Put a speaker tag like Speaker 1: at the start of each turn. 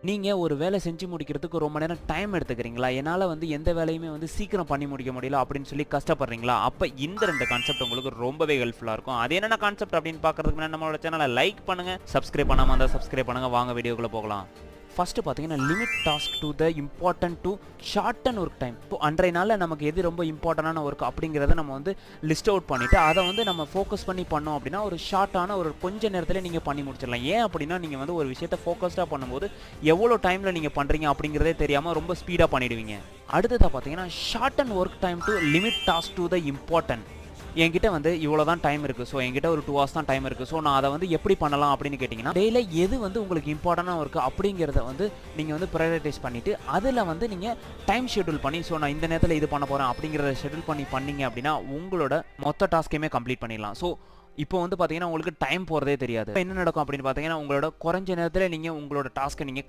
Speaker 1: நீங்க ஒரு வேலை செஞ்சு முடிக்கிறதுக்கு ரொம்ப நேரம் டைம் எடுத்துக்கிறீங்களா? என்னால வந்து எந்த வேலையுமே வந்து சீக்கிரம் பண்ணி முடிக்க முடியல அப்படின்னு சொல்லி கஷ்டப்படுறீங்களா? அப்ப இந்த 2 கான்செப்ட் உங்களுக்கு ரொம்பவே ஹெல்ப்ஃபுல்லா இருக்கும். அது என்னென்ன கான்செப்ட் அப்படின்னு பார்க்கறதுக்கு முன்னாடி நம்மளோட சேனலை லைக் பண்ணுங்க. சப்ஸ்கிரைப் பண்ணாம இருந்தா சப்ஸ்கிரைப் பண்ணுங்க. வாங்க வீடியோக்குள்ள போகலாம். ஃபர்ஸ்ட் பார்த்தீங்கன்னா, limit task to the important to shorten work time. இப்போ அன்றைய நாள்ல நமக்கு எது ரொம்ப இம்பார்ட்டன்டான ஒர்க் அப்படிங்கிறத நம்ம வந்து லிஸ்ட் அவுட் பண்ணிட்டு, அதை வந்து நம்ம ஃபோக்கஸ் பண்ணி பண்ணோம் அப்படின்னா, ஒரு ஷார்ட்டான ஒரு கொஞ்ச நேரத்திலே நீங்க பண்ணி முடிச்சிடலாம். ஏன் அப்படின்னா, நீங்க வந்து ஒரு விஷயத்த ஃபோக்கஸ்டா பண்ணும்போது, எவ்வளோ டைம்ல நீங்க பண்றீங்க அப்படிங்கிறதே தெரியாம ரொம்ப ஸ்பீடா பண்ணிடுவீங்க. அடுத்ததா பார்த்தீங்கன்னா, shorten work time to limit task to the important. என்கிட்ட வந்து இவ்வளோ தான் டைம் இருக்கு. ஸோ என்கிட்ட ஒரு 2 ஹார்ஸ் தான் டைம் இருக்கு. ஸோ நான் அதை வந்து எப்படி பண்ணலாம் அப்படின்னு கேட்டிங்கன்னா, டெய்லில எது வந்து உங்களுக்கு இம்பார்ட்டன்ட்டா இருக்கு அப்படிங்கிறத வந்து நீங்க வந்து பிரையாரிட்டைஸ் பண்ணிட்டு, அதில வந்து நீங்க டைம் ஷெட்யூல் பண்ணி, ஸோ நான் இந்த நேரத்தில இது பண்ண போறேன் அப்படிங்கிறத ஷெட்யூல் பண்ணி பண்ணீங்க அப்படின்னா, உங்களோட மொத்த டாஸ்க்கையுமே கம்ப்ளீட் பண்ணிடலாம். ஸோ இப்போ வந்து பார்த்தீங்கன்னா, உங்களுக்கு டைம் போறதே தெரியாது. இப்ப என்ன நடக்கும் அப்படின்னு பார்த்தீங்கன்னா, உங்களோட குறைஞ்ச நேரத்தில நீங்க உங்களோட டாஸ்க்க நீங்க